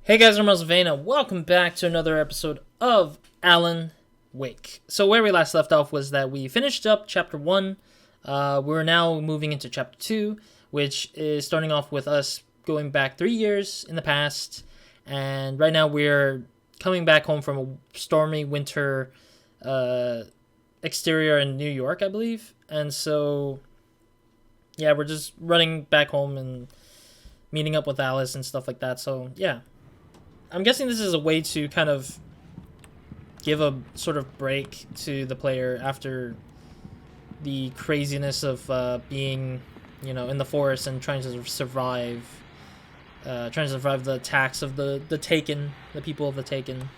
Hey guys, I'm RozaldVaneGAME. Welcome back to another episode of Alan Wake. So where we last left off was that we finished up Chapter 1. We're now moving into Chapter 2, which is starting off with us going back 3 years in the past. And right now we're coming back home from a stormy winter exterior in New York, I believe. And so, yeah, we're just running back home and meeting up with Alice and stuff like that. So, yeah. I'm guessing this is a way to kind of give a sort of break to the player after the craziness of being, in the forest and trying to survive, the attacks of the Taken, the people of the Taken.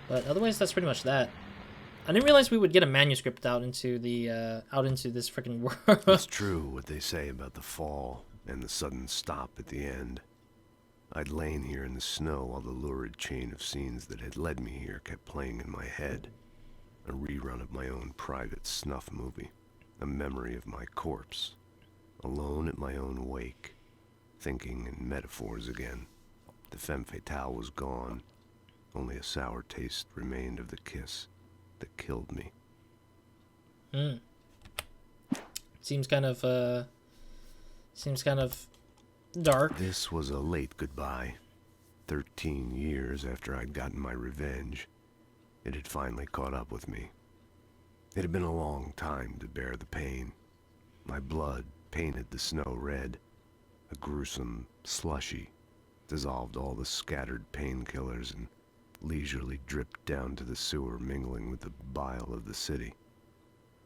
But otherwise, that's pretty much that. I didn't realize we would get a manuscript out into this freaking world. It's true what they say about the fall and the sudden stop at the end. I'd lain here in the snow while the lurid chain of scenes that had led me here kept playing in my head. A rerun of my own private snuff movie. A memory of my corpse. Alone at my own wake. Thinking in metaphors again. The femme fatale was gone. Only a sour taste remained of the kiss that killed me. Seems kind of dark. This was a late goodbye. 13 years after I'd gotten my revenge, it had finally caught up with me. It had been a long time to bear the pain. My blood painted the snow red. A gruesome slushy dissolved all the scattered painkillers and leisurely dripped down to the sewer, mingling with the bile of the city,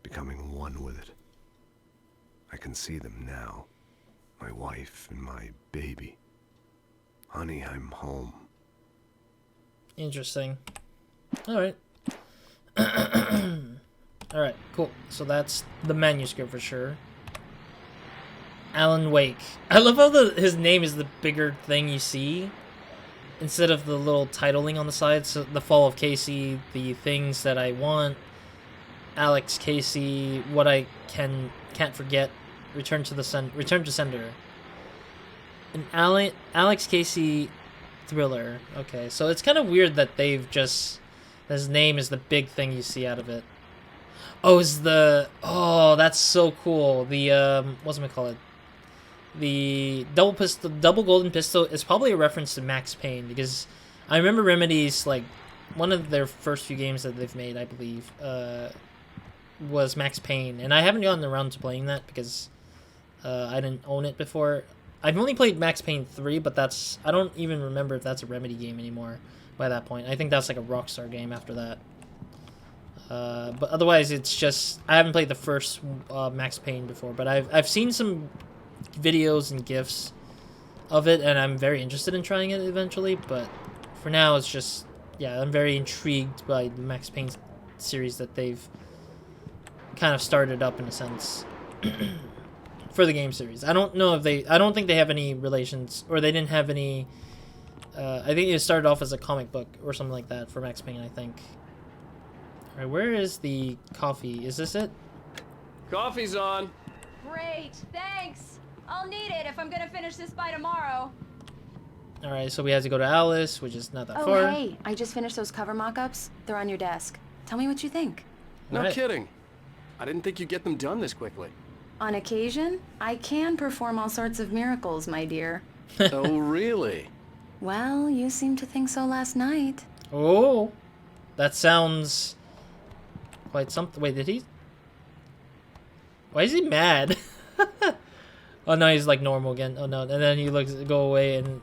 becoming one with it. I can see them now. My wife and my baby. Honey, I'm home. Interesting. Alright. Alright, cool. So that's the manuscript for sure. Alan Wake. I love how his name is the bigger thing you see, instead of the little titling on the side. So the fall of Casey, the things that I want, Alex Casey, what I can't forget, return to sender. An Alex Casey thriller. Okay, so it's kind of weird that they've just, his name is the big thing you see out of it. Oh, that's so cool. The what's it called? The double golden pistol is probably a reference to Max Payne, because I remember Remedy's, like, one of their first few games that they've made, I believe, was Max Payne, and I haven't gotten around to playing that because I didn't own it before. I've only played Max Payne 3, but I don't even remember if that's a Remedy game anymore by that point. I think that's like a Rockstar game after that. But otherwise, it's just, I haven't played the first Max Payne before, but I've seen some videos and GIFs of it, and I'm very interested in trying it eventually, but for now, it's just, yeah, I'm very intrigued by the Max Payne series that they've kind of started up in a sense. For the game series. I don't think they have any relations, or they didn't have any, I think it started off as a comic book or something like that for Max Payne, I think. Alright, where is the coffee? Is this it? Coffee's on. Great, thanks. I'll need it if I'm gonna finish this by tomorrow. Alright, so we have to go to Alice, which is not that far. Oh, hey, I just finished those cover mock-ups. They're on your desk. Tell me what you think. No kidding. I didn't think you'd get them done this quickly. On occasion, I can perform all sorts of miracles, my dear. Oh, really? Well, you seemed to think so last night. Oh, that sounds quite something. Wait, did he? Why is he mad? Oh no, he's like normal again. Oh no, and then he go away and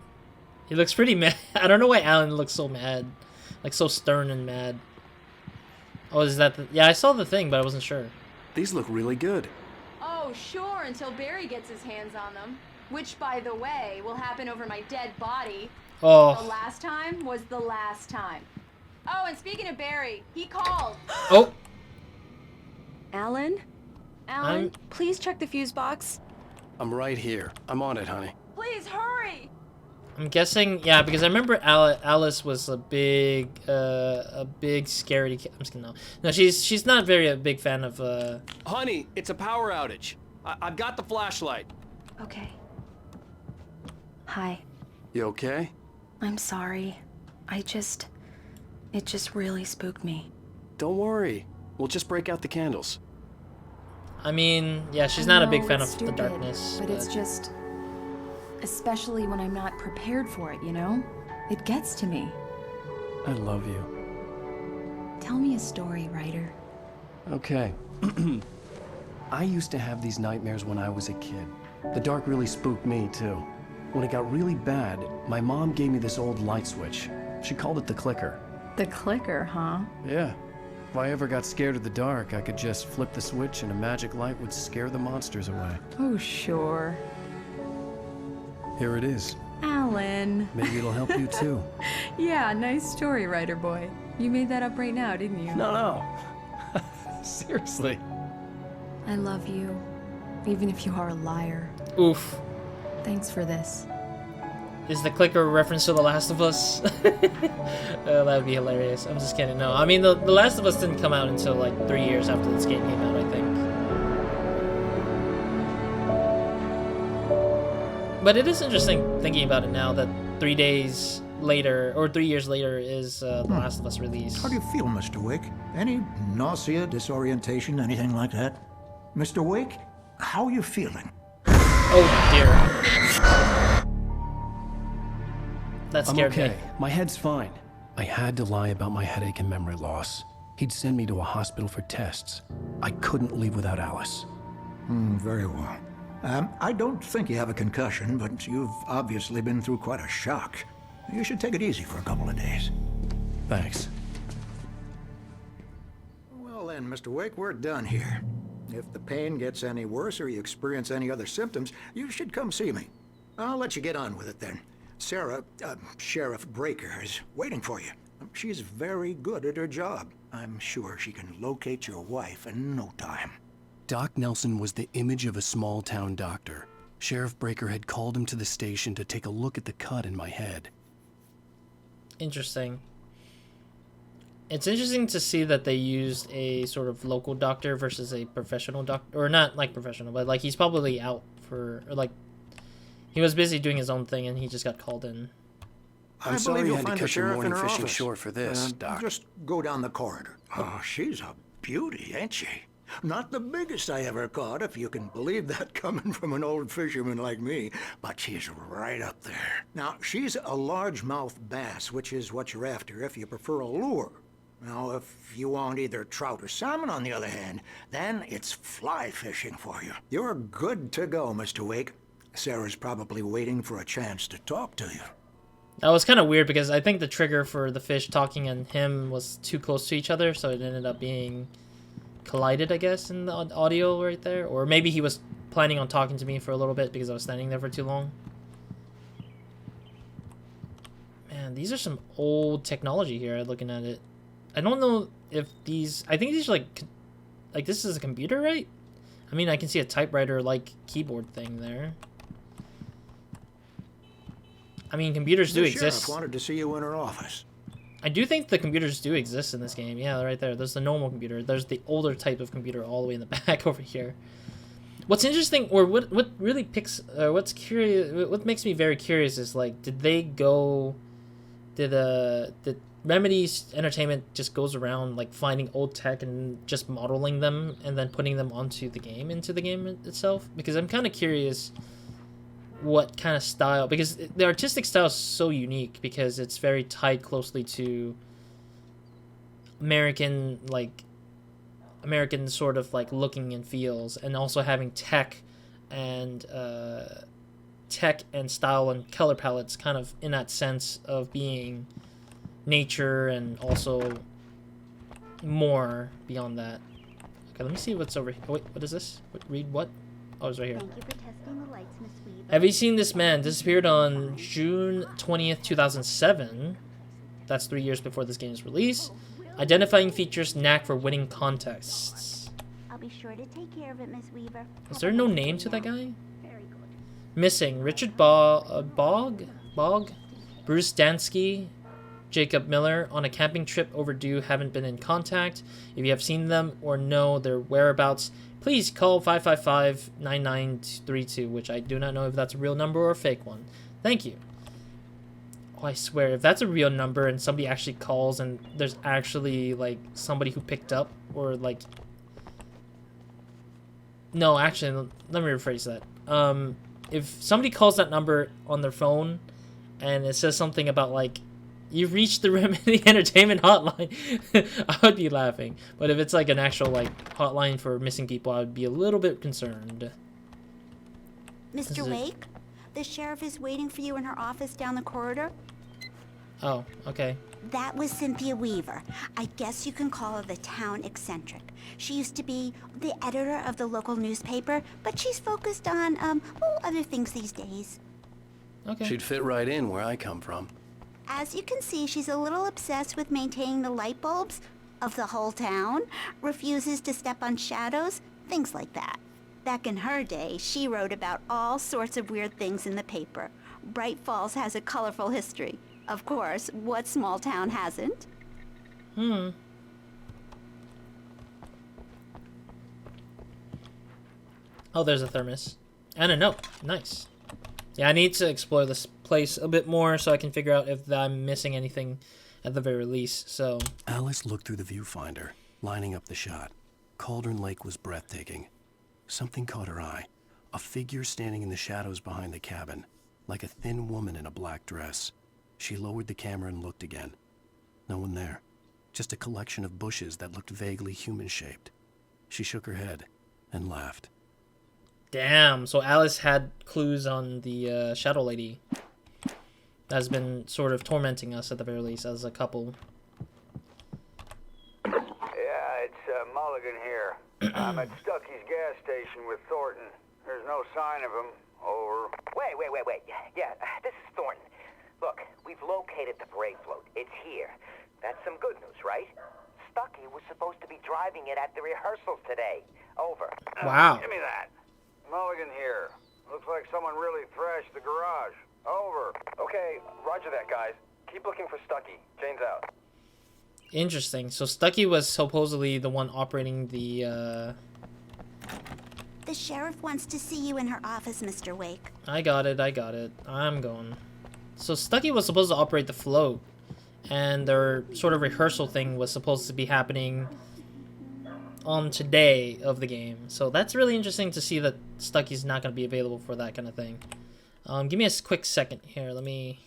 he looks pretty mad. I don't know why Alan looks so mad, like so stern and mad. Oh, is that yeah, I saw the thing, but I wasn't sure. These look really good. Oh, sure, until Barry gets his hands on them. Which, by the way, will happen over my dead body. Oh. The last time was the last time. Oh, and speaking of Barry, he called. Oh. Alan? Alan, please check the fuse box. I'm right here. I'm on it, honey. Please, hurry! I'm guessing, yeah, because I remember Alice was a big scaredy cat. I'm just kidding, no, she's not a big fan of. Honey, it's a power outage. I've got the flashlight. Okay. Hi. You okay? I'm sorry. It just really spooked me. Don't worry. We'll just break out the candles. I mean, yeah, she's I not a know big fan it's of the stupid, darkness. but it's just... Especially when I'm not prepared for it, you know? It gets to me. I love you. Tell me a story, writer. Okay. I used to have these nightmares when I was a kid. The dark really spooked me, too. When it got really bad, my mom gave me this old light switch. She called it the clicker. The clicker, huh? Yeah. If I ever got scared of the dark, I could just flip the switch and a magic light would scare the monsters away. Oh, sure. Here it is. Alan. Maybe it'll help you, too. Yeah, nice story, writer boy. You made that up right now, didn't you? No. Seriously. I love you, even if you are a liar. Oof. Thanks for this. Is the clicker a reference to The Last of Us? That would be hilarious. I'm just kidding. No, I mean, the Last of Us didn't come out until like 3 years after this game came out, I think. But it is interesting thinking about it now that 3 days later, or 3 years later, is The Last of Us release. How do you feel, Mr. Wake? Any nausea, disorientation, anything like that? Mr. Wake, how are you feeling? Oh dear. That I'm scared okay. me. My head's fine. I had to lie about my headache and memory loss. He'd send me to a hospital for tests. I couldn't leave without Alice. Very well. I don't think you have a concussion, but you've obviously been through quite a shock. You should take it easy for a couple of days. Thanks. Well then, Mr. Wake, we're done here. If the pain gets any worse or you experience any other symptoms, you should come see me. I'll let you get on with it then. Sarah, Sheriff Breaker, is waiting for you. She's very good at her job. I'm sure she can locate your wife in no time. Doc Nelson was the image of a small-town doctor. Sheriff Breaker had called him to the station to take a look at the cut in my head. Interesting. It's interesting to see that they used a sort of local doctor versus a professional doctor, or not like professional, but like he's probably out for, or like he was busy doing his own thing and he just got called in. I'm sorry you had to cut your morning fishing short for this, Doc. Just go down the corridor. Oh, she's a beauty, ain't she? Not the biggest I ever caught, if you can believe that coming from an old fisherman like me, but she's right up there. Now, she's a largemouth bass, which is what you're after if you prefer a lure. Now, if you want either trout or salmon, on the other hand, then it's fly fishing for you. You're good to go, Mr. Wake. Sarah's probably waiting for a chance to talk to you. That was kind of weird because I think the trigger for the fish talking and him was too close to each other, so it ended up being collided, I guess, in the audio right there. Or maybe he was planning on talking to me for a little bit because I was standing there for too long. Man, these are some old technology here, looking at it. I don't know if these... I think these are like this is a computer, right? I mean, I can see a typewriter-like keyboard thing there. I mean, computers do exist. The sheriff wanted to see you in her office. I do think the computers do exist in this game. Yeah, right there. There's the normal computer. There's the older type of computer all the way in the back over here. What's interesting, or what really picks, what's curious, what makes me very curious is like, did Remedy's Entertainment just goes around like finding old tech and just modeling them and then putting them into the game itself? Because I'm kind of curious what kind of style, because the artistic style is so unique because it's very tied closely to American sort of like looking and feels, and also having tech and style and color palettes kind of in that sense of being nature and also more beyond that. Okay, let me see what's over here. Wait, what is this? Read what? Oh, it's right here. Thank you for testing the lights, Miss Weaver. Have you seen this man? Disappeared on June 20th, 2007. That's 3 years before this game's release. Identifying features, knack for winning contests. I'll be sure to take care of it, Miss Weaver. Is there no name to that guy? Very good. Missing. Richard Bog? Bruce Dansky? Jacob Miller on a camping trip overdue, haven't been in contact. If you have seen them or know their whereabouts, please call 555-9932, which I do not know if that's a real number or a fake one. Thank you. Oh, I swear, if that's a real number and somebody actually calls and there's actually, like, somebody who picked up, or, like... No, actually, let me rephrase that. If somebody calls that number on their phone and it says something about, like, you've reached the Remedy Entertainment hotline, I would be laughing. But if it's, like, an actual, like, hotline for missing people, I would be a little bit concerned. Mr. Wake, the sheriff is waiting for you in her office down the corridor. Oh, okay. That was Cynthia Weaver. I guess you can call her the town eccentric. She used to be the editor of the local newspaper, but she's focused on, well, other things these days. Okay. She'd fit right in where I come from. As you can see, she's a little obsessed with maintaining the light bulbs of the whole town, refuses to step on shadows, things like that. Back in her day, she wrote about all sorts of weird things in the paper. Bright Falls has a colorful history. Of course, what small town hasn't? Oh, there's a thermos. And a note. Nice. Yeah, I need to explore this place a bit more so I can figure out if I'm missing anything at the very least, so... Alice looked through the viewfinder, lining up the shot. Cauldron Lake was breathtaking. Something caught her eye. A figure standing in the shadows behind the cabin, like a thin woman in a black dress. She lowered the camera and looked again. No one there. Just a collection of bushes that looked vaguely human-shaped. She shook her head and laughed. Damn, so Alice had clues on the Shadow Lady. That's been sort of tormenting us at the very least as a couple. Yeah, it's Mulligan here. I'm at Stucky's gas station with Thornton. There's no sign of him. Over. Wait. Yeah, this is Thornton. Look, we've located the parade float. It's here. That's some good news, right? Stucky was supposed to be driving it at the rehearsals today. Over. Wow. Give me that. Mulligan here. Looks like someone really thrashed the garage. Over. Okay, roger that, guys. Keep looking for Stucky. Jane's out. Interesting. So Stucky was supposedly the one operating the, The sheriff wants to see you in her office, Mr. Wake. I got it. I'm going. So Stucky was supposed to operate the float, and their sort of rehearsal thing was supposed to be happening on today of the game. So that's really interesting to see that Stucky's not going to be available for that kind of thing. Give me a quick second here. Let me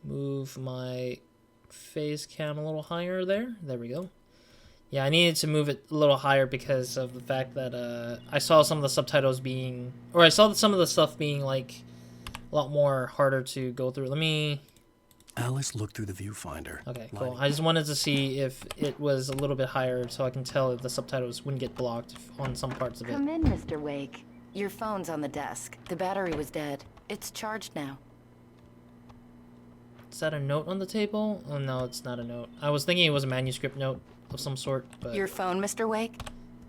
move my face cam a little higher there. There we go. Yeah, I needed to move it a little higher because of the fact that I saw some of the subtitles being... Or I saw some of the stuff being, like, a lot more harder to go through. Let me... Alice looked through the viewfinder. Okay, cool. I just wanted to see if it was a little bit higher so I can tell if the subtitles wouldn't get blocked on some parts of it. Come in, Mr. Wake. Your phone's on the desk. The battery was dead. It's charged now. Is that a note on the table? Oh, no, it's not a note. I was thinking it was a manuscript note of some sort, but... Your phone, Mr. Wake?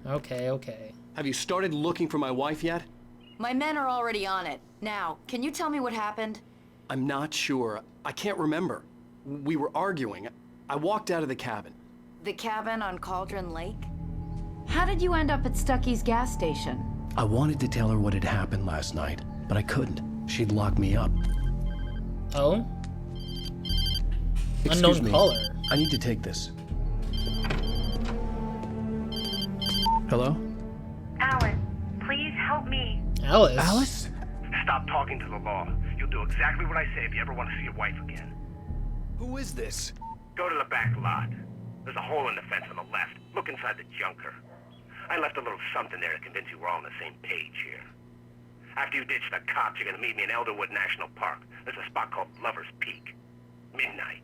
Okay. Have you started looking for my wife yet? My men are already on it. Now, can you tell me what happened? I'm not sure. I can't remember. We were arguing. I walked out of the cabin. The cabin on Cauldron Lake? How did you end up at Stucky's gas station? I wanted to tell her what had happened last night, but I couldn't. She'd lock me up. Oh? Excuse Unknown me. caller. I need to take this. Hello? Alice, please help me. Alice? Alice? Stop talking to the law. You'll do exactly what I say if you ever want to see your wife again. Who is this? Go to the back lot. There's a hole in the fence on the left. Look inside the junker. I left a little something there to convince you we're all on the same page here. After you ditch the cops, you're gonna meet me in Elderwood National Park. There's a spot called Lover's Peak. Midnight.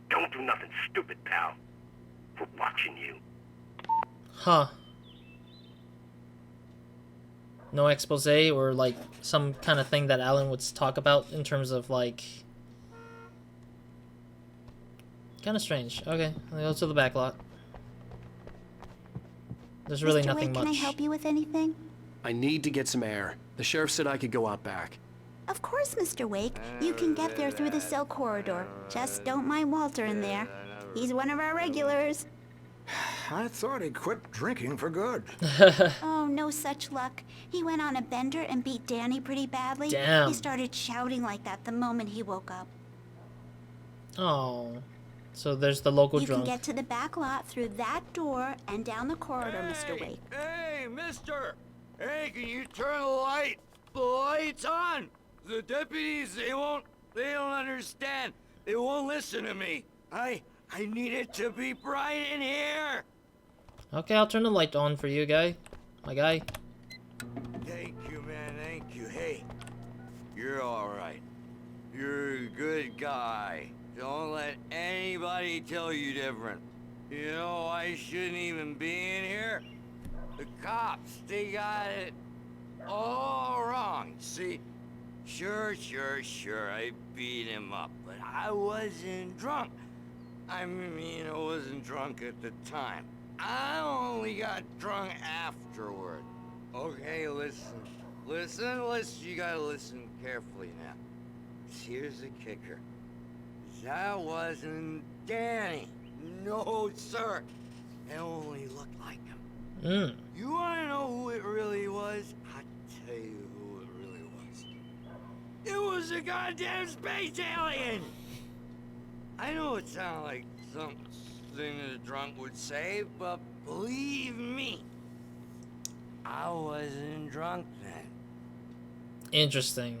Don't do nothing stupid, pal. We're watching you. Huh. No expose or, like, some kind of thing that Alan would talk about in terms of, like... Kind of strange. Okay, I'll go to the back lot. There's really Mr. nothing Wake, much. can I help you with anything? I need to get some air. The sheriff said I could go out back. Of course, Mr. Wake. You can get there through the cell corridor. Just don't mind Walter in there. He's one of our regulars. I thought he quit drinking for good. Oh, no such luck. He went on a bender and beat Danny pretty badly. Damn. He started shouting like that the moment he woke up. Oh. So there's the local You drunk. can get to the back lot through that door and down the corridor, Mr. Wake. Hey, mister! Hey, can you turn the light? The light's on! The deputies, they don't understand. They won't listen to me. I need it to be bright in here! Okay, I'll turn the light on for you, my guy. Thank you, man, thank you. Hey, you're alright. You're a good guy. Don't let anybody tell you different. You know, I shouldn't even be in here. The cops, they got it all wrong. See, sure, I beat him up, but I wasn't drunk. I mean, I wasn't drunk at the time. I only got drunk afterward. Okay, listen, you gotta listen carefully now. Here's the kicker. That wasn't Danny. No, sir. It only looked like him. You wanna know who it really was? I'll tell you who it really was. It was a goddamn space alien! I know it sounds like something that a drunk would say, but believe me, I wasn't drunk then. Interesting.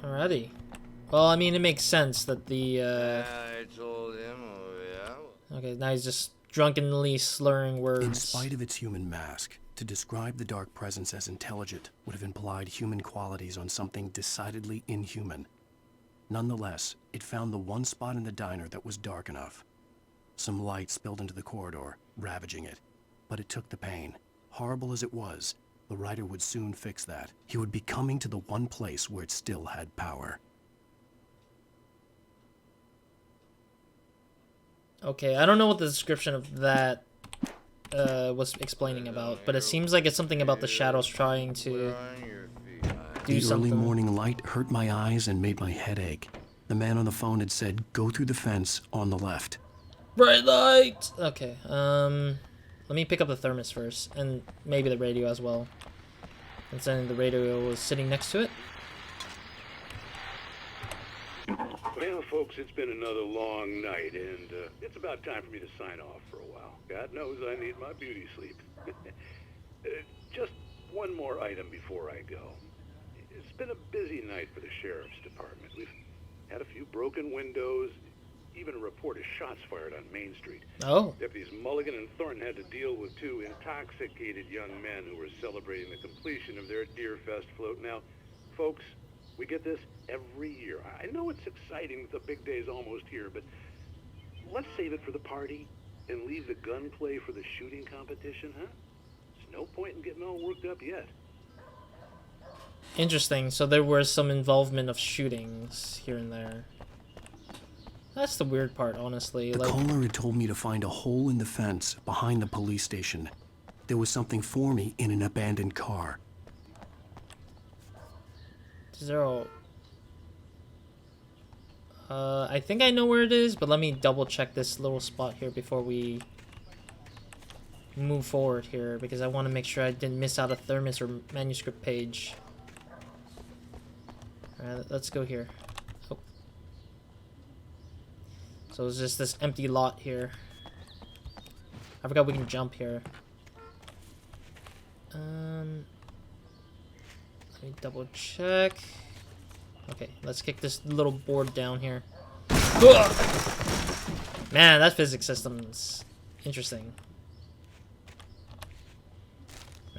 Alrighty. Well, I mean, it makes sense that the, I told him, yeah. Okay, now he's just drunkenly slurring words. In spite of its human mask, to describe the dark presence as intelligent would have implied human qualities on something decidedly inhuman. Nonetheless, it found the one spot in the diner that was dark enough. Some light spilled into the corridor, ravaging it. But it took the pain. Horrible as it was, the writer would soon fix that. He would be coming to the one place where it still had power. Okay, I don't know what the description of that was explaining about, but it seems like it's something about the shadows trying to do something. The early morning light hurt my eyes and made my head ache. The man on the phone had said, "Go through the fence on the left." Bright light! Okay, let me pick up the thermos first, and maybe the radio as well. And then the radio was sitting next to it. Well, folks, it's been another long night, and it's about time for me to sign off for a while. God knows I need my beauty sleep. Just one more item before I go. It's been a busy night for the sheriff's department. We've had a few broken windows, even a report of shots fired on Main Street. Oh. Deputies Mulligan and Thornton had to deal with two intoxicated young men who were celebrating the completion of their Deerfest float. Now, folks, we get this every year. I know it's exciting that the big day's almost here, but let's save it for the party and leave the gunplay for the shooting competition, huh? There's no point in getting all worked up yet. Interesting. So there was some involvement of shootings here and there. That's the weird part, honestly. The caller had told me to find a hole in the fence behind the police station. There was something for me in an abandoned car. Zero. I think I know where it is, but let me double check this little spot here before we move forward here, because I want to make sure I didn't miss out a thermos or manuscript page. Alright, let's go here. Oh. So it's just this empty lot here. I forgot we can jump here. Let me double check. Okay, let's kick this little board down here. Ugh! Man, that physics system's interesting.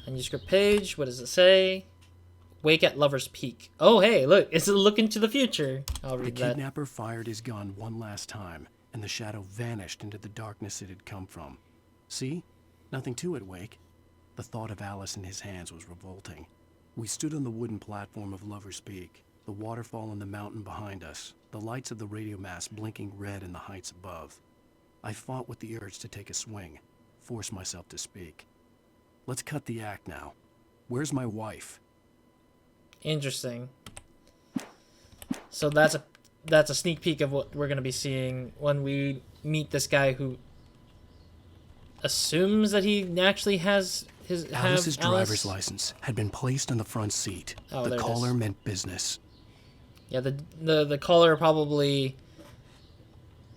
Manuscript page, what does it say? Wake at Lover's Peak. Oh, hey, look, it's a look into the future. I'll read that. The kidnapper fired his gun one last time, and the shadow vanished into the darkness it had come from. See? Nothing to it, Wake. The thought of Alice in his hands was revolting. We stood on the wooden platform of Lover's Peak, the waterfall and the mountain behind us, the lights of the radio mast blinking red in the heights above. I fought with the urge to take a swing, force myself to speak. Let's cut the act now. Where's my wife? Interesting. So that's a that's a sneak peek of what we're gonna be seeing when we meet this guy who assumes that he actually has Alice's driver's license had been placed on the front seat. Oh, the caller meant business. Yeah, the caller probably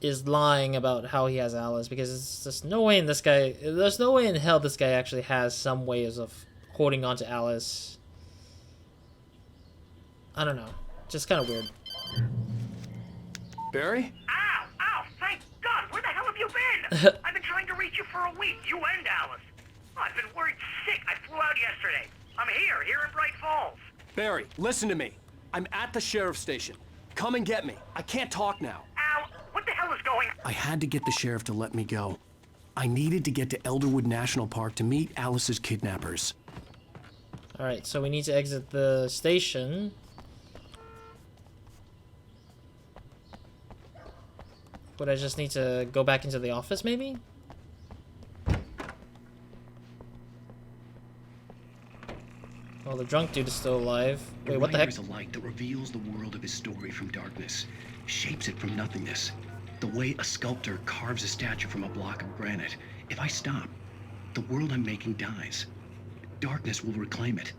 is lying about how he has Alice, because it's just no way in this guy. There's no way in hell this guy actually has some ways of holding on to Alice. I don't know, just kind of weird. Barry? Ow! Ow! Thank God! Where the hell have you been? I've been trying to reach you for a week, you and Alice. Oh, I've been worried sick. I flew out yesterday. I'm here in Bright Falls. Barry, listen to me. I'm at the sheriff's station. Come and get me. I can't talk now. Ow! What the hell is going on? I had to get the sheriff to let me go. I needed to get to Elderwood National Park to meet Alice's kidnappers. Alright, so we need to exit the station. Would I just need to go back into the office, maybe? Oh, the drunk dude is still alive. Wait, what the heck? Is a light that reveals the world of his story from darkness, shapes it from nothingness. The way a sculptor carves a statue from a block of granite. If I stop, the world I'm making dies. Darkness will reclaim it.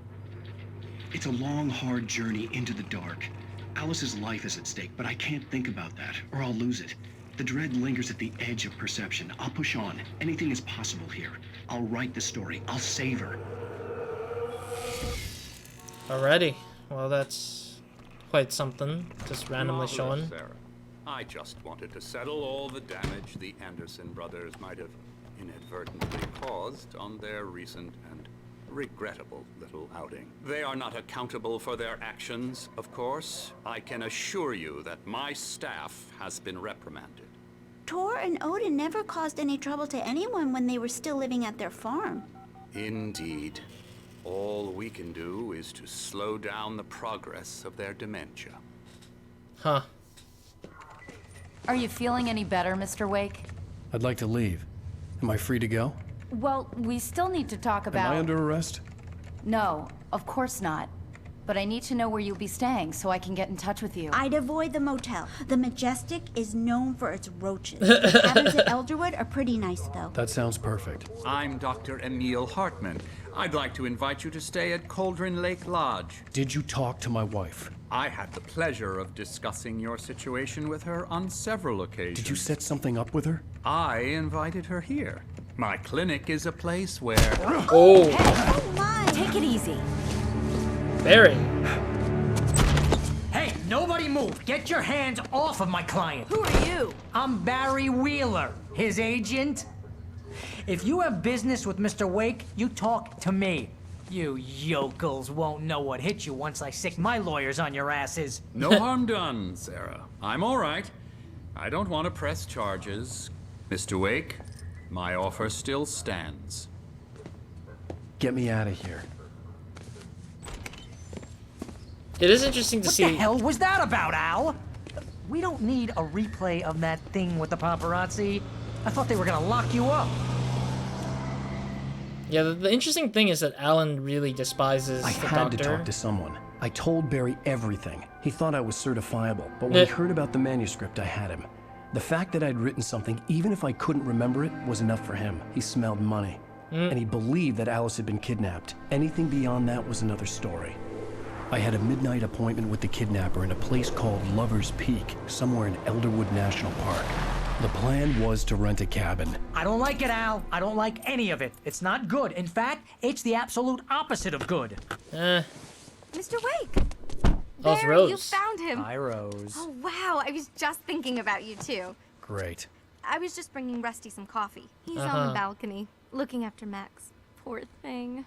It's a long, hard journey into the dark. Alice's life is at stake, but I can't think about that, or I'll lose it. The dread lingers at the edge of perception. I'll push on. Anything is possible here. I'll write the story. I'll save her. Alrighty. Well, that's quite something. Just randomly Marvelous, showing. Sarah. I just wanted to settle all the damage the Anderson brothers might have inadvertently caused on their recent and regrettable little outing. They are not accountable for their actions, of course. I can assure you that my staff has been reprimanded. Tor and Odin never caused any trouble to anyone when they were still living at their farm. Indeed. All we can do is to slow down the progress of their dementia. Huh. Are you feeling any better, Mr. Wake? I'd like to leave. Am I free to go? Well, we still need to talk about... Am I under arrest? No, of course not. But I need to know where you'll be staying so I can get in touch with you. I'd avoid the motel. The Majestic is known for its roaches. Cabins at Elderwood are pretty nice, though. That sounds perfect. I'm Dr. Emil Hartman. I'd like to invite you to stay at Cauldron Lake Lodge. Did you talk to my wife? I had the pleasure of discussing your situation with her on several occasions. Did you set something up with her? I invited her here. My clinic is a place where... Oh! Hey, oh my! Take it easy. Barry. Hey, nobody move! Get your hands off of my client! Who are you? I'm Barry Wheeler, his agent. If you have business with Mr. Wake, you talk to me. You yokels won't know what hit you once I sick my lawyers on your asses. No harm done, Sarah. I'm all right. I don't want to press charges. Mr. Wake, my offer still stands. Get me out of here. It is interesting to see... What the hell was that about, Al? We don't need a replay of that thing with the paparazzi. I thought they were gonna lock you up. Yeah, the interesting thing is that Alan really despises the doctor. I had to talk to someone. I told Barry everything. He thought I was certifiable, but when he heard about the manuscript, I had him. The fact that I'd written something, even if I couldn't remember it, was enough for him. He smelled money. And he believed that Alice had been kidnapped. Anything beyond that was another story. I had a midnight appointment with the kidnapper in a place called Lover's Peak, somewhere in Elderwood National Park. The plan was to rent a cabin. I don't like it, Al. I don't like any of it. It's not good. In fact, it's the absolute opposite of good. Mr. Wake! Oh, it's Barry, Rose. you found him. Hi, Rose. Oh, wow. I was just thinking about you, too. Great. I was just bringing Rusty some coffee. He's on the balcony, looking after Max. Poor thing.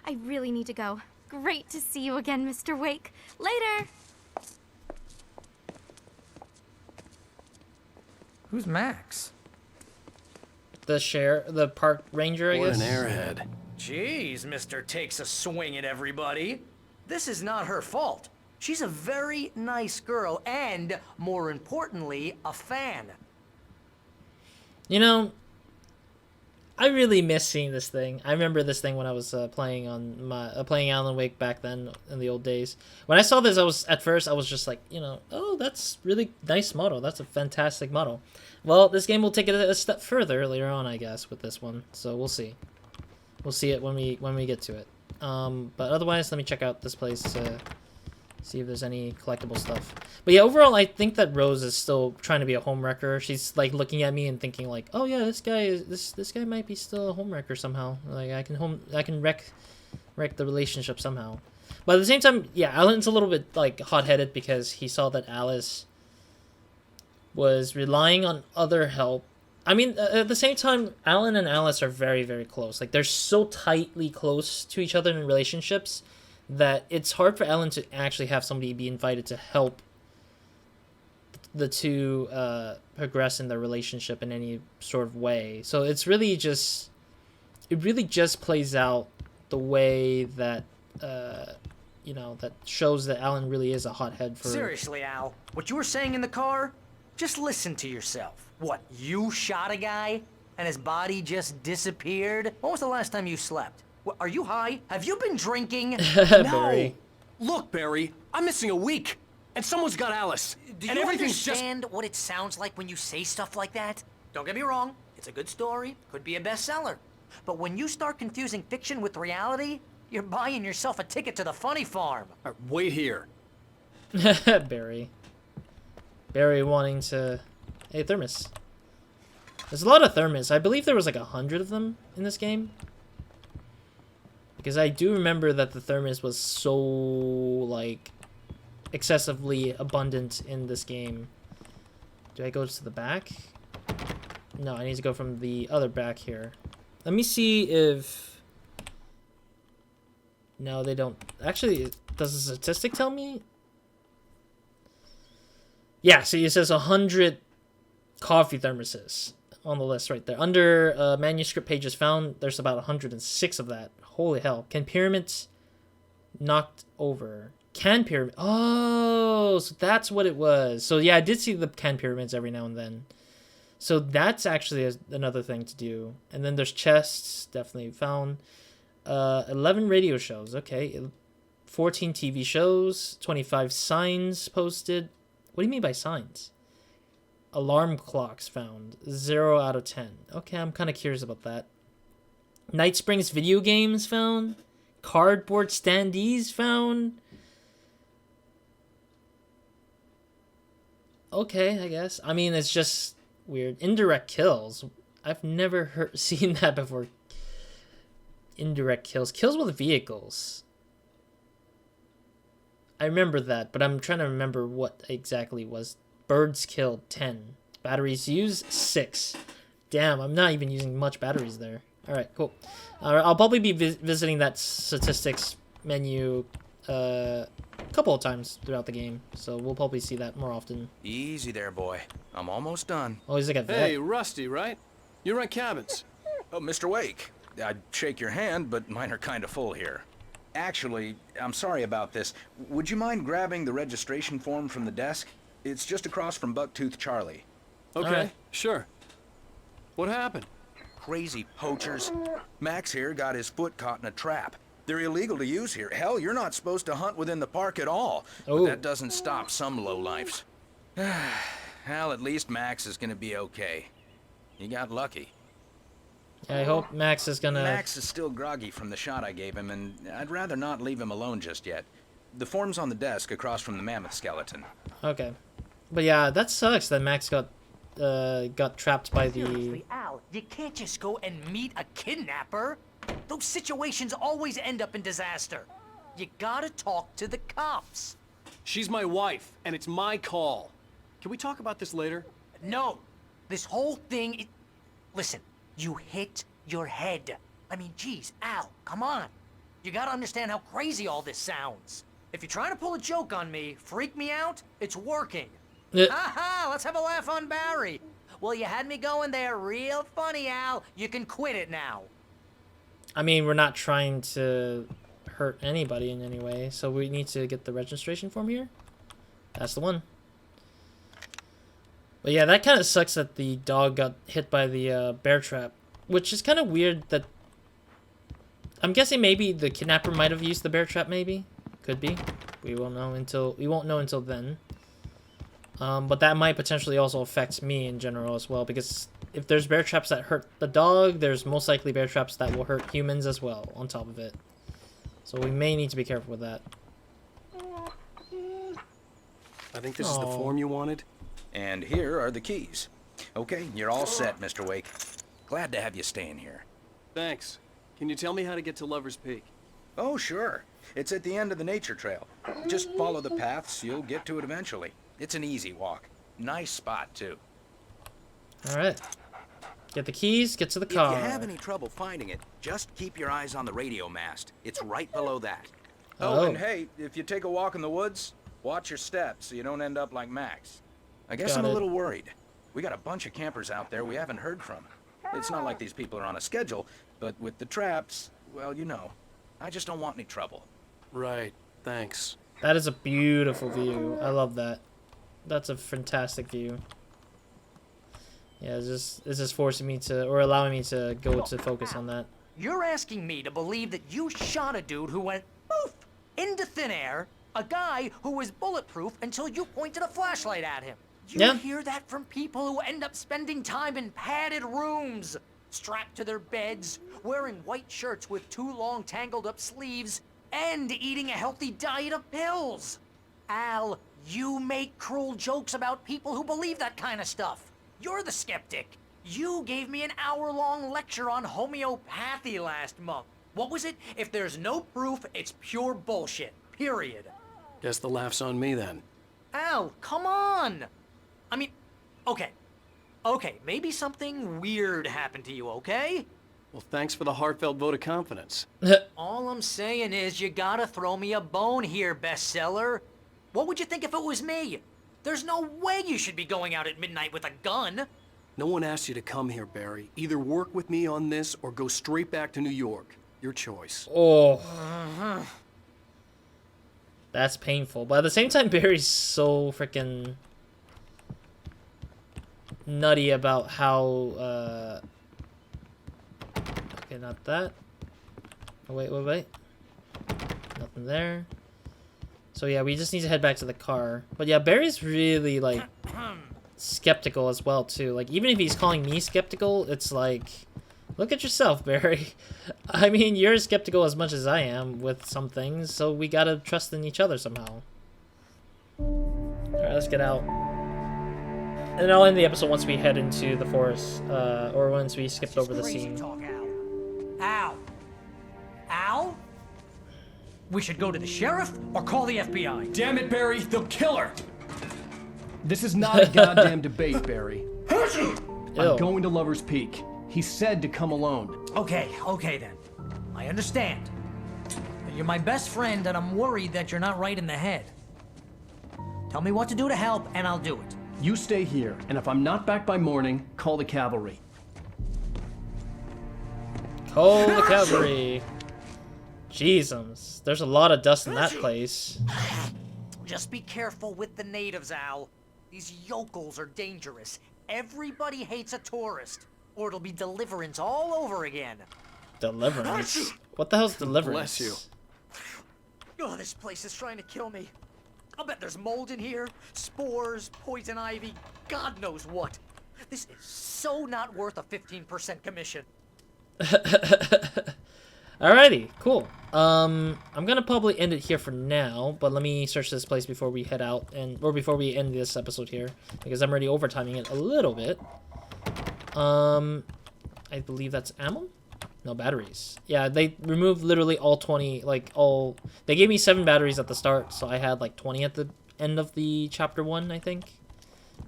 I really need to go. Great to see you again, Mr. Wake. Later! Who's Max? The park ranger, I guess. What an airhead. Jeez, Mr. Takes a swing at everybody. This is not her fault. She's a very nice girl and, more importantly, a fan. You know, I really miss seeing this thing. I remember this thing when I was playing on my playing Alan Wake back then in the old days. When I saw this, I was just like, you know, oh, that's really nice model. That's a fantastic model. Well, this game will take it a step further later on, I guess, with this one. So we'll see. We'll see it when we get to it. But otherwise, let me check out this place to see if there's any collectible stuff. But yeah, overall, I think that Rose is still trying to be a homewrecker. She's like looking at me and thinking like, oh yeah, this guy might be still a homewrecker somehow. Like I can wreck the relationship somehow. But at the same time, yeah, Alan's a little bit like hot-headed because he saw that Alice was relying on other help. I mean, at the same time, Alan and Alice are very, very close. Like, they're so tightly close to each other in relationships that it's hard for Alan to actually have somebody be invited to help the two progress in their relationship in any sort of way. So it's really just... It really just plays out the way that, you know, that shows that Alan really is a hothead for... Seriously, Al, what you were saying in the car? Just listen to yourself. What, you shot a guy and his body just disappeared? When was the last time you slept? What, are you high? Have you been drinking? No! Look, Barry, I'm missing a week, and someone's got Alice. Do and you everything's understand what it sounds like when you say stuff like that? Don't get me wrong, it's a good story, could be a bestseller. But when you start confusing fiction with reality, you're buying yourself a ticket to the funny farm. Wait here. Barry wanting to... Hey, thermos. There's a lot of thermos. I believe there was like 100 of them in this game. Because I do remember that the thermos was so, like, excessively abundant in this game. Do I go to the back? No, I need to go from the other back here. Let me see if... No, they don't. Actually, does the statistic tell me? Yeah, see, it says 100 coffee thermoses on the list right there. Under manuscript pages found, there's about 106 of that. Holy hell. Can pyramids knocked over? Can pyramid... Oh, so that's what it was. So yeah, I did see the can pyramids every now and then. So that's actually another thing to do. And then there's chests, definitely found. 11 radio shows, okay. 14 TV shows, 25 signs posted. What do you mean by signs? Alarm clocks found. 0 out of 10. Okay, I'm kind of curious about that. Night Springs video games found. Cardboard standees found. Okay, I guess. I mean, it's just weird. Indirect kills. I've never seen that before. Indirect kills. Kills with vehicles. I remember that, but I'm trying to remember what exactly was. Birds killed, 10. Batteries used, 6. Damn, I'm not even using much batteries there. Alright, cool. I'll probably be visiting that statistics menu a couple of times throughout the game, so we'll probably see that more often. Easy there, boy. I'm almost done. Oh, he's like a vet. Hey, Rusty, right? You rent cabins. Oh, Mr. Wake. I'd shake your hand, but mine are kind of full here. Actually, I'm sorry about this. Would you mind grabbing the registration form from the desk? It's just across from Bucktooth Charlie. Okay, sure. What happened? Crazy poachers. Max here got his foot caught in a trap. They're illegal to use here. Hell, you're not supposed to hunt within the park at all. But that doesn't stop some lowlifes. Well, at least Max is gonna be okay. He got lucky. I hope Max is gonna... Max is still groggy from the shot I gave him, and I'd rather not leave him alone just yet. The form's on the desk across from the mammoth skeleton. Okay. But yeah, that sucks that Max got trapped by the... Seriously, Al, you can't just go and meet a kidnapper. Those situations always end up in disaster. You gotta talk to the cops. She's my wife, and it's my call. Can we talk about this later? No. This whole thing... Listen, you hit your head. I mean, geez, Al, come on. You gotta understand how crazy all this sounds. If you're trying to pull a joke on me, freak me out, it's working. Ha-ha, let's have a laugh on Barry. Well, you had me going there real funny, Al. You can quit it now. I mean, we're not trying to hurt anybody in any way, so we need to get the registration form here. That's the one. But yeah, that kind of sucks that the dog got hit by the bear trap. Which is kind of weird that... I'm guessing maybe the kidnapper might have used the bear trap, maybe. Could be. We won't know until then. But that might potentially also affect me in general as well, because if there's bear traps that hurt the dog, there's most likely bear traps that will hurt humans as well, on top of it. So we may need to be careful with that. I think this is the form you wanted. And here are the keys. Okay, you're all set, Mr. Wake. Glad to have you staying here. Thanks. Can you tell me how to get to Lover's Peak? Oh, sure. It's at the end of the nature trail. Just follow the paths, you'll get to it eventually. It's an easy walk. Nice spot, too. Alright. Get the keys, get to the car. If you have any trouble finding it, just keep your eyes on the radio mast. It's right below that. Oh, and hey, if you take a walk in the woods, watch your steps so you don't end up like Max. I guess I'm a little worried. We got a bunch of campers out there we haven't heard from. It's not like these people are on a schedule, but with the traps, well, you know, I just don't want any trouble. Right, thanks. That is a beautiful view. I love that. That's a fantastic view. Yeah, it's just forcing me to, or allowing me to go to focus on that. You're asking me to believe that you shot a dude who went poof into thin air, a guy who was bulletproof until you pointed a flashlight at him. You hear that from people who end up spending time in padded rooms, strapped to their beds, wearing white shirts with too long tangled up sleeves, and eating a healthy diet of pills. Al, you make cruel jokes about people who believe that kind of stuff. You're the skeptic. You gave me an hour-long lecture on homeopathy last month. What was it? If there's no proof, it's pure bullshit. Period. Guess the laugh's on me then. Al, come on! I mean, okay, maybe something weird happened to you, okay? Well, thanks for the heartfelt vote of confidence. All I'm saying is you gotta throw me a bone here, bestseller. What would you think if it was me? There's no way you should be going out at midnight with a gun. No one asked you to come here, Barry. Either work with me on this or go straight back to New York. Your choice. Oh. That's painful. But at the same time, Barry's so freaking nutty about how, okay, not that. Oh, wait. Nothing there. So yeah, we just need to head back to the car. But yeah, Barry's really, like, skeptical as well, too. Like, even if he's calling me skeptical, it's like, look at yourself, Barry. I mean, you're skeptical as much as I am with some things, so we gotta trust in each other somehow. Alright, let's get out. And I'll end the episode once we head into the forest, or once we skipped over the scene. Talk, Al. Al? We should go to the sheriff or call the FBI. Damn it, Barry, they'll kill her! This is not a goddamn debate, Barry. I'm going to Lover's Peak. He said to come alone. Okay then. I understand. You're my best friend, and I'm worried that you're not right in the head. Tell me what to do to help, and I'll do it. You stay here, and if I'm not back by morning, call the cavalry. Call the cavalry. Jesus, there's a lot of dust in that place. Just be careful with the natives, Al. These yokels are dangerous. Everybody hates a tourist, or it'll be Deliverance all over again. Deliverance? What the hell's Deliverance? Bless you. Oh, this place is trying to kill me. I'll bet there's mold in here, spores, poison ivy, God knows what. This is so not worth a 15% commission. Alrighty, cool. I'm gonna probably end it here for now, but let me search this place before we head out, or before we end this episode here, because I'm already overtiming it a little bit. I believe that's ammo? No, batteries. Yeah, they removed literally all 20, like, all... They gave me 7 batteries at the start, so I had, like, 20 at the end of the chapter 1, I think.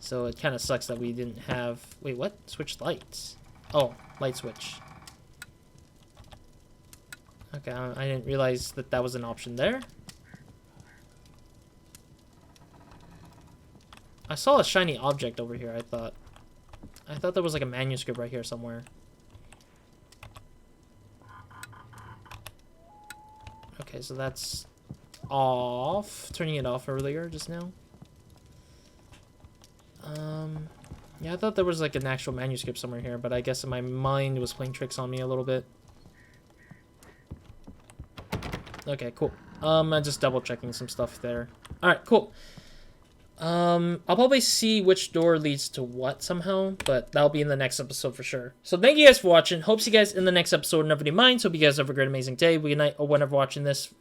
So it kind of sucks that we didn't have... Wait, what? Switch lights. Oh, light switch. Okay, I didn't realize that that was an option there. I saw a shiny object over here, I thought. I thought there was, like, a manuscript right here somewhere. Okay, so that's off. Turning it off earlier, just now. Yeah, I thought there was like an actual manuscript somewhere here, but I guess my mind was playing tricks on me a little bit. Okay, cool. I'm just double checking some stuff there. Alright, cool. I'll probably see which door leads to what somehow, but that'll be in the next episode for sure. So thank you guys for watching. Hope to see you guys in the next episode of Never Mind. Hope you guys have a great, amazing day, week, night, or whenever watching this.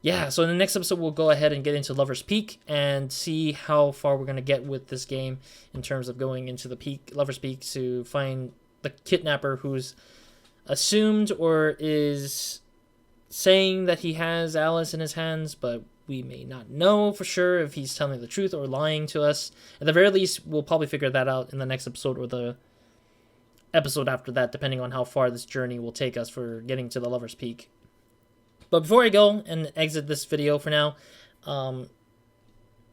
Yeah, so in the next episode, we'll go ahead and get into Lover's Peak and see how far we're going to get with this game in terms of going into the peak, Lover's Peak, to find the kidnapper who's assumed or is saying that he has Alice in his hands, but we may not know for sure if he's telling the truth or lying to us. At the very least, we'll probably figure that out in the next episode or the episode after that, depending on how far this journey will take us for getting to the Lover's Peak. But before I go and exit this video for now, want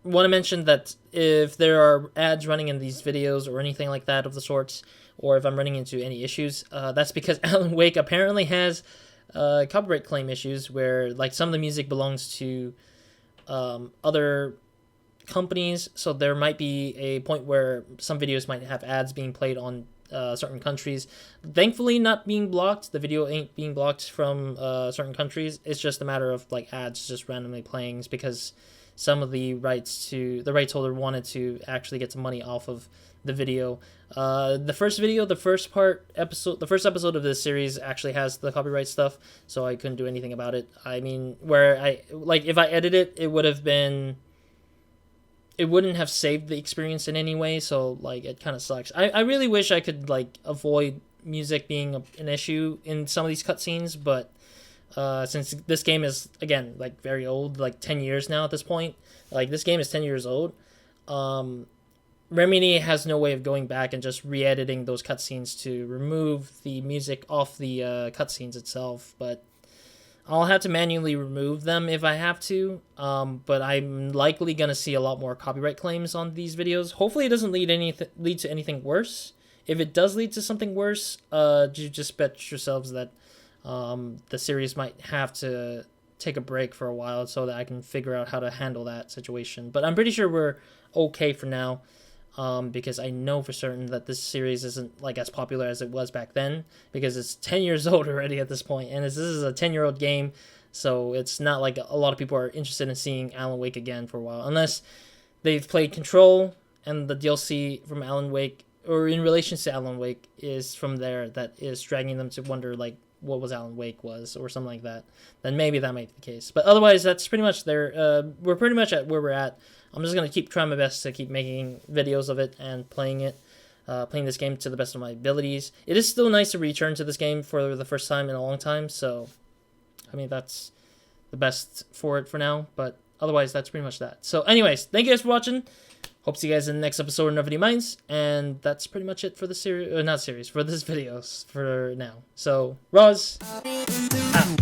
to mention that if there are ads running in these videos or anything like that of the sorts, or if I'm running into any issues, that's because Alan Wake apparently has copyright claim issues where like some of the music belongs to other companies, so there might be a point where some videos might have ads being played on certain countries. Thankfully not being blocked. The video ain't being blocked from certain countries. It's just a matter of like ads just randomly playing because some of the rights holder wanted to actually get some money off of the video. The first episode of this series actually has the copyright stuff, so I couldn't do anything about it. I mean, if I edit it, it wouldn't have saved the experience in any way, so like it kind of sucks. I really wish I could like avoid music being an issue in some of these cutscenes, but since this game is again like very old, like 10 years now at this point, like this game is 10 years old, Remedy has no way of going back and just re-editing those cutscenes to remove the music off the cutscenes itself, but I'll have to manually remove them if I have to, but I'm likely going to see a lot more copyright claims on these videos. Hopefully it doesn't lead to anything worse. If it does lead to something worse, you just bet yourselves that the series might have to take a break for a while so that I can figure out how to handle that situation. But I'm pretty sure we're okay for now. Because I know for certain that this series isn't like as popular as it was back then, because it's 10 years old already at this point, and this is a 10-year-old game, so it's not like a lot of people are interested in seeing Alan Wake again for a while, unless they've played Control and the DLC from Alan Wake, or in relation to Alan Wake, is from there that is dragging them to wonder like what was Alan Wake was, or something like that. Then maybe that might be the case, but otherwise that's pretty much there. We're pretty much at where we're at. I'm just going to keep trying my best to keep making videos of it and playing this game to the best of my abilities. It is still nice to return to this game for the first time in a long time, so, I mean, that's the best for it for now, but otherwise, that's pretty much that. So, anyways, thank you guys for watching. Hope to see you guys in the next episode of Nobody Minds, and that's pretty much it for the series, for this video for now. So, Roz, out.